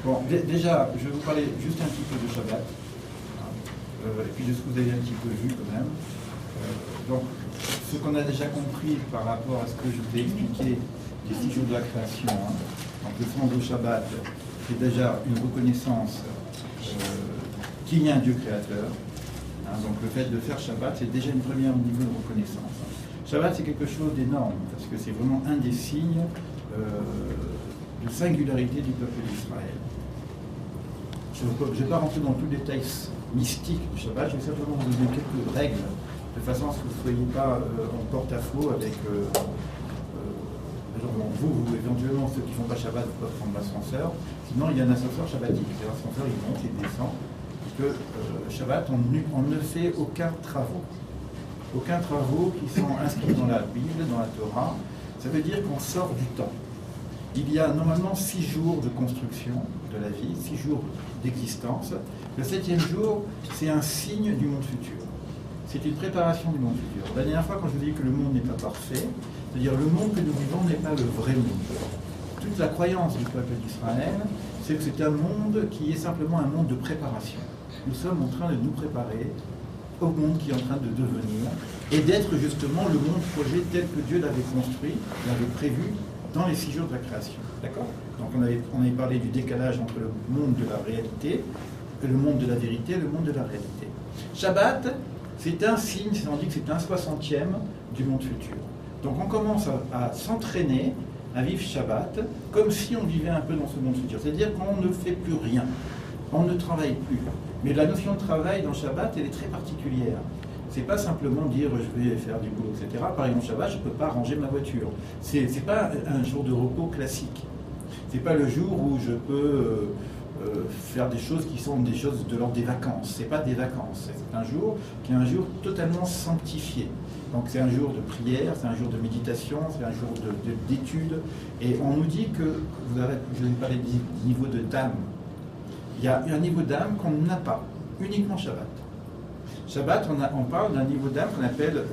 Bon, déjà, je vais vous parler juste un petit peu de Shabbat, et puis de ce que vous avez un petit peu vu quand même. Donc, ce qu'on a déjà compris par rapport à ce que je vous ai expliqué des 6 jours de la création, donc le sens de Shabbat, c'est déjà une reconnaissance qu'il y a un Dieu créateur. Donc le fait de faire Shabbat, c'est déjà une première niveau de reconnaissance. Shabbat, c'est quelque chose d'énorme, parce que c'est vraiment un des signes de singularité du peuple d'Israël. Je ne vais pas rentrer dans tous les détails mystiques du Shabbat, je vais simplement vous donner quelques règles, de façon à ce que vous ne soyez pas en porte-à-faux avec... vous, éventuellement, ceux qui ne font pas Shabbat peuvent prendre l'ascenseur. Sinon, il y a un ascenseur shabbatique. L'ascenseur, il monte, il descend. Parce que Shabbat, on ne fait aucun travaux. Aucun travaux qui sont inscrits dans la Bible, dans la Torah. Ça veut dire qu'on sort du temps. Il y a normalement 6 jours de construction de la vie, 6 jours d'existence. Le 7e jour, c'est un signe du monde futur. C'est une préparation du monde futur. La dernière fois, quand je vous ai dit que le monde n'est pas parfait, c'est-à-dire le monde que nous vivons n'est pas le vrai monde. Toute la croyance du peuple d'Israël, c'est que c'est un monde qui est simplement un monde de préparation. Nous sommes en train de nous préparer au monde qui est en train de devenir et d'être justement le monde projet tel que Dieu l'avait construit, l'avait prévu dans les 6 jours de la création. D'accord? Donc on avait parlé du décalage entre le monde de la réalité, le monde de la vérité et le monde de la réalité. Shabbat, c'est un signe, on dit que c'est un 60e du monde futur. Donc on commence à s'entraîner à vivre Shabbat comme si on vivait un peu dans ce monde futur. C'est-à-dire qu'on ne fait plus rien, on ne travaille plus. Mais la notion de travail dans Shabbat, elle est très particulière. C'est pas simplement dire je vais faire du boulot, etc. Par exemple, Shabbat, je ne peux pas ranger ma voiture. C'est pas un jour de repos classique. C'est pas le jour où je peux faire des choses qui sont des choses de l'ordre des vacances. C'est pas des vacances. C'est un jour qui est un jour totalement sanctifié. Donc c'est un jour de prière, c'est un jour de méditation, c'est un jour d'étude. Et on nous dit que, je vais parler du niveau de d'âme. Il y a un niveau d'âme qu'on n'a pas, uniquement Shabbat. Shabbat, on parle d'un niveau d'âme qu'on appelle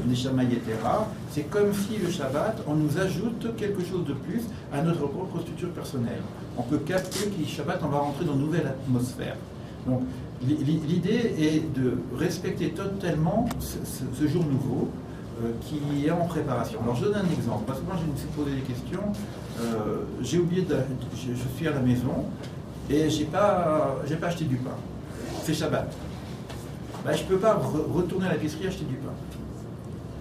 Neshama Yetera. C'est comme si le Shabbat, on nous ajoute quelque chose de plus à notre propre structure personnelle. On peut capter que Shabbat, on va rentrer dans une nouvelle atmosphère. Donc l'idée est de respecter totalement ce jour nouveau qui est en préparation. Alors je donne un exemple, parce que moi je me suis posé des questions. J'ai oublié, je suis à la maison et j'ai pas acheté du pain. C'est Shabbat. Ben, je ne peux pas retourner à la l'épicerie acheter du pain.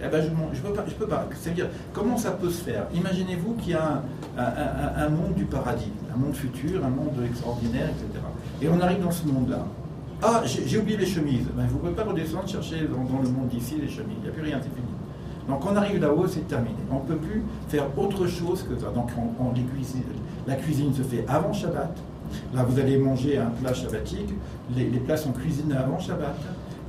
Eh ben, je peux pas. C'est-à-dire, comment ça peut se faire? Imaginez-vous qu'il y a un monde du paradis, un monde futur, un monde extraordinaire, etc. Et on arrive dans ce monde-là. Ah, j'ai oublié les chemises. Ben, vous ne pouvez pas redescendre chercher dans le monde d'ici les chemises. Il n'y a plus rien, c'est fini. Donc on arrive là-haut, c'est terminé. On ne peut plus faire autre chose que ça. Donc la cuisine se fait avant Shabbat. Là, vous allez manger un plat shabbatique. Les plats sont cuisinés avant Shabbat.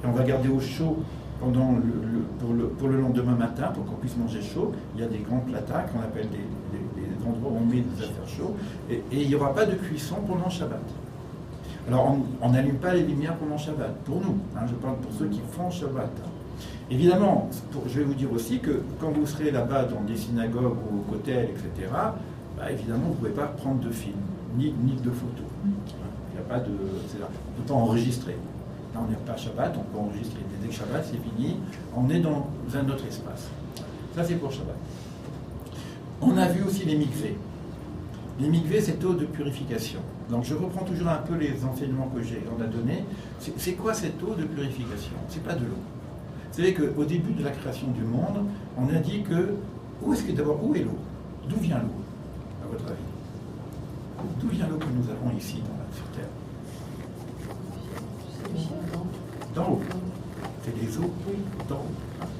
Et on va garder au chaud pour le lendemain matin, pour qu'on puisse manger chaud. Il y a des grands platas qu'on appelle des endroits où on met des affaires chaudes. Et il n'y aura pas de cuisson pendant Shabbat. Alors, on n'allume pas les lumières pendant Shabbat, pour nous. Je parle pour ceux qui font Shabbat. Évidemment, je vais vous dire aussi que quand vous serez là-bas dans des synagogues ou au hôtel, etc., bah, évidemment, vous ne pouvez pas prendre de films, ni de photos. Il n'y a pas de... On ne peut pas enregistrer. Là, on n'est pas à Shabbat, on peut enregistrer. Dès que Shabbat, c'est fini. On est dans un autre espace. Ça, c'est pour Shabbat. On a vu aussi les mikvés. Les mikvés, c'est eau de purification. Donc, je reprends toujours un peu les enseignements que on a donnés. C'est quoi cette eau de purification? C'est pas de l'eau. Vous savez qu'au début de la création du monde, on a dit que... où est l'eau? D'où vient l'eau, à votre avis? D'où vient l'eau que nous avons ici, sur Terre? D'en haut. C'est les eaux d'en haut.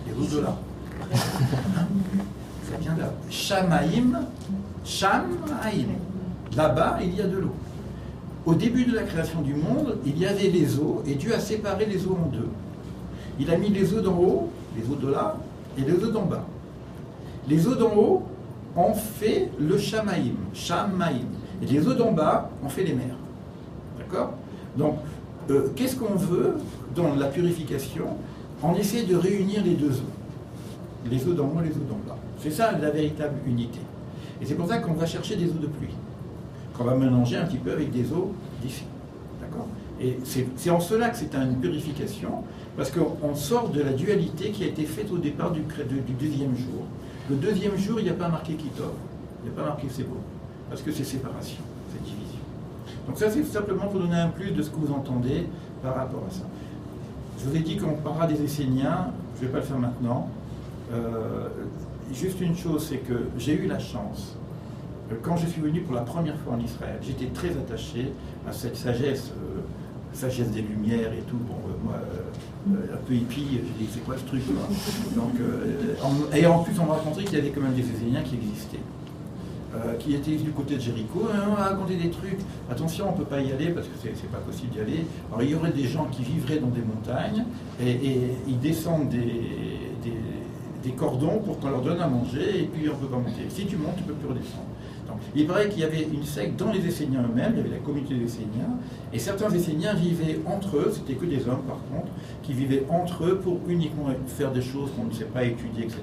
Les eaux de là. Ça vient de là. Shamaïm. Là-bas, il y a de l'eau. Au début de la création du monde, il y avait les eaux, et Dieu a séparé les eaux en deux. Il a mis les eaux d'en haut, les eaux de là, et les eaux d'en bas. Les eaux d'en haut ont fait le Shamaïm. Et les eaux d'en bas ont fait les mers. D'accord? Donc, qu'est-ce qu'on veut dans la purification? On essaie de réunir les deux eaux. Les eaux d'en haut et les eaux d'en bas. C'est ça la véritable unité. Et c'est pour ça qu'on va chercher des eaux de pluie. qu'on va mélanger un petit peu avec des eaux d'ici. D'accord? Et c'est en cela que c'est une purification, parce qu'on sort de la dualité qui a été faite au départ du deuxième jour. Le deuxième jour, il n'y a pas marqué Kitov, il n'y a pas marqué Sebo, parce que c'est séparation, c'est division. Donc ça, c'est simplement pour donner un plus de ce que vous entendez par rapport à ça. Je vous ai dit qu'on parlera des Esséniens, je ne vais pas le faire maintenant. Juste une chose, c'est que j'ai eu la chance, quand je suis venu pour la première fois en Israël, j'étais très attaché à cette sagesse, sagesse des Lumières et tout. Bon, moi, un peu hippie, j'ai dit, c'est quoi ce truc là? Donc, et en plus, on m'a raconté qu'il y avait quand même des Esséniens qui existaient. Qui étaient du côté de Jéricho, on va raconter des trucs. Attention, on ne peut pas y aller parce que c'est pas possible d'y aller. Alors, il y aurait des gens qui vivraient dans des montagnes et ils descendent des cordons pour qu'on leur donne à manger et puis on ne peut pas monter. Si tu montes, tu ne peux plus redescendre. Donc, il paraît qu'il y avait une secte dans les Esséniens eux-mêmes, il y avait la communauté des Esséniens, et certains Esséniens vivaient entre eux, c'était que des hommes par contre, qui vivaient entre eux pour uniquement faire des choses qu'on ne sait pas étudier, etc.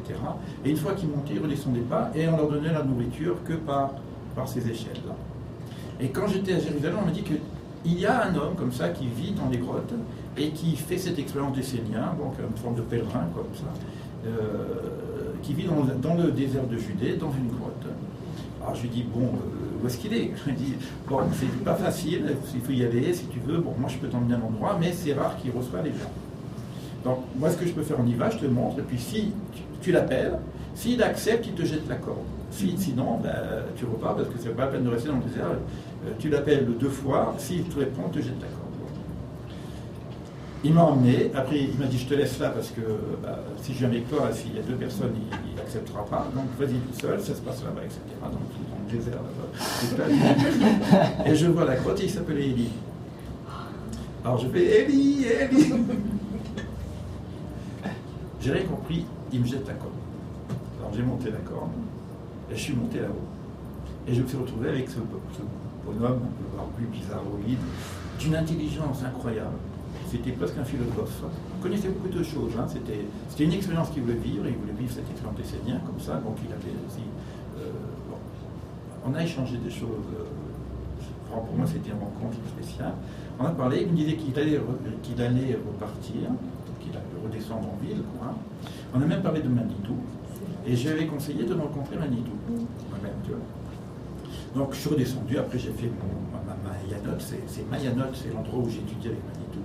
Et une fois qu'ils montaient, ils ne redescendaient pas, et on leur donnait la nourriture que par ces échelles-là. Et quand j'étais à Jérusalem, on m'a dit qu'il y a un homme comme ça qui vit dans les grottes et qui fait cette expérience d'Essénien, donc une forme de pèlerin comme ça, qui vit dans le désert de Judée, dans une grotte. Alors je lui dis, bon, où est-ce qu'il est? Je lui dis, bon, c'est pas facile, il faut y aller si tu veux, bon, moi je peux t'emmener à un endroit, mais c'est rare qu'il reçoive les gens. Donc, moi ce que je peux faire, on y va, je te montre, et puis si tu l'appelles, s'il accepte, il te jette la corde. Sinon, ben, tu repars, parce que c'est pas la peine de rester dans le désert, tu l'appelles 2 fois, s'il te répond, il te jette la corde. Il m'a emmené, après il m'a dit je te laisse là parce que bah, si je viens avec toi, s'il y a 2 personnes, il n'acceptera pas, donc vas-y tout seul, ça se passe là-bas, etc. Donc dans le désert là-bas. Et je vois la grotte et il s'appelait Élie. Alors je fais Élie, Élie. J'ai rien compris, il me jette la corde. Alors j'ai monté la corde et je suis monté là-haut. Et je me suis retrouvé avec ce bonhomme, un peu barbu, bizarroïde, d'une intelligence incroyable. C'était presque un philosophe. Il connaissait beaucoup de choses. Hein. C'était une expérience qu'il voulait vivre. Il voulait vivre cette expérience d'Essénien comme ça. Donc il avait aussi. Bon. On a échangé des choses. Pour moi, c'était une rencontre spéciale. On a parlé. Il me disait qu'il allait repartir, qu'il allait redescendre en ville. Quoi. On a même parlé de Manitou. Et je lui avais conseillé de rencontrer Manitou. Moi-même, tu vois. Donc je suis redescendu. Après, j'ai fait ma Mayanot. C'est Mayanot, c'est l'endroit où j'ai étudié avec Manitou.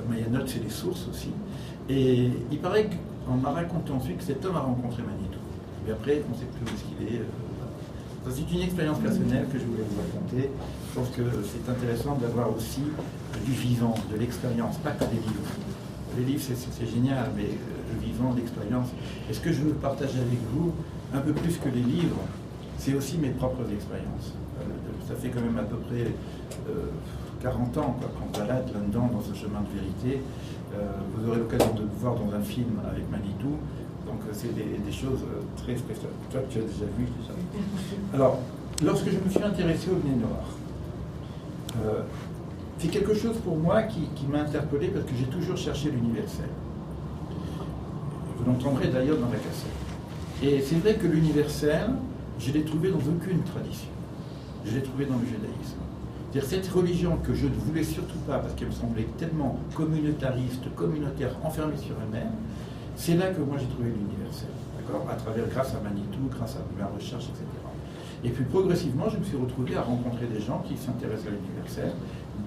Mayanot, c'est les sources aussi. Et il paraît qu'on m'a raconté ensuite que cet homme a rencontré Manitou. Et après, on ne sait plus où est-ce qu'il est. C'est une expérience personnelle que je voulais vous raconter. Je pense que c'est intéressant d'avoir aussi du vivant, de l'expérience, pas que des livres. Les livres, c'est génial, mais le vivant, l'expérience. Et ce que je veux partager avec vous, un peu plus que les livres, c'est aussi mes propres expériences. Ça fait quand même à peu près 40 ans qu'on balade là-dedans, dans ce chemin de vérité. Vous aurez l'occasion de le voir dans un film avec Manitou. Donc c'est des choses très spéciales. Toi, tu as déjà vu tout ça. Alors, lorsque je me suis intéressé au Bnei Noach, c'est quelque chose pour moi qui m'a interpellé parce que j'ai toujours cherché l'universel. Vous l'entendrez d'ailleurs dans la cassette. Et c'est vrai que l'universel, je l'ai trouvé dans aucune tradition. Je l'ai trouvé dans le judaïsme. C'est-à-dire cette religion que je ne voulais surtout pas, parce qu'elle me semblait tellement communautariste, communautaire, enfermée sur elle-même, c'est là que moi j'ai trouvé l'universel, d'accord, grâce à Manitou, grâce à ma recherche, etc. Et puis progressivement, je me suis retrouvé à rencontrer des gens qui s'intéressent à l'universel,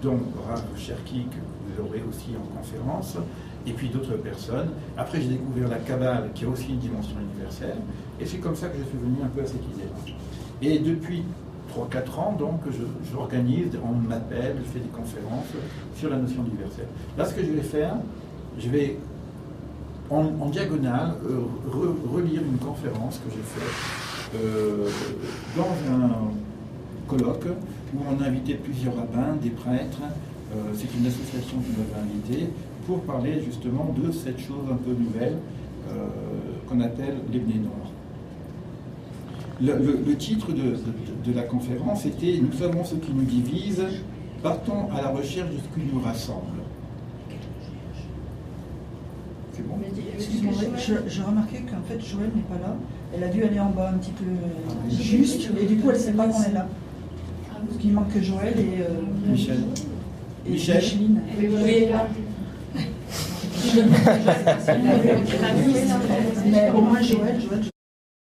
dont Rav Cherki, que vous aurez aussi en conférence, et puis d'autres personnes. Après, j'ai découvert la Kabbale, qui a aussi une dimension universelle, et c'est comme ça que je suis venu un peu à cette idée-là. Et depuis 3-4 ans, donc, j'organise, on m'appelle, je fais des conférences sur la notion universelle. Là, ce que je vais faire, je vais, en diagonale, relire une conférence que j'ai faite dans un colloque où on a invité plusieurs rabbins, des prêtres. C'est une association qui m'avait invité pour parler justement de cette chose un peu nouvelle qu'on appelle les Bnei Noach. Le titre de la conférence était « Nous savons ce qui nous divise, partons à la recherche de ce qui nous rassemble ». C'est bon? Excuse-moi, je remarquais qu'en fait Joël n'est pas là. Elle a dû aller en bas un petit peu juste, et du coup elle ne sait pas qu'on est là. Ah Parce qu'il manque Joël et Michel. et Michel. Micheline. Oui, là. Mais au moins Joël,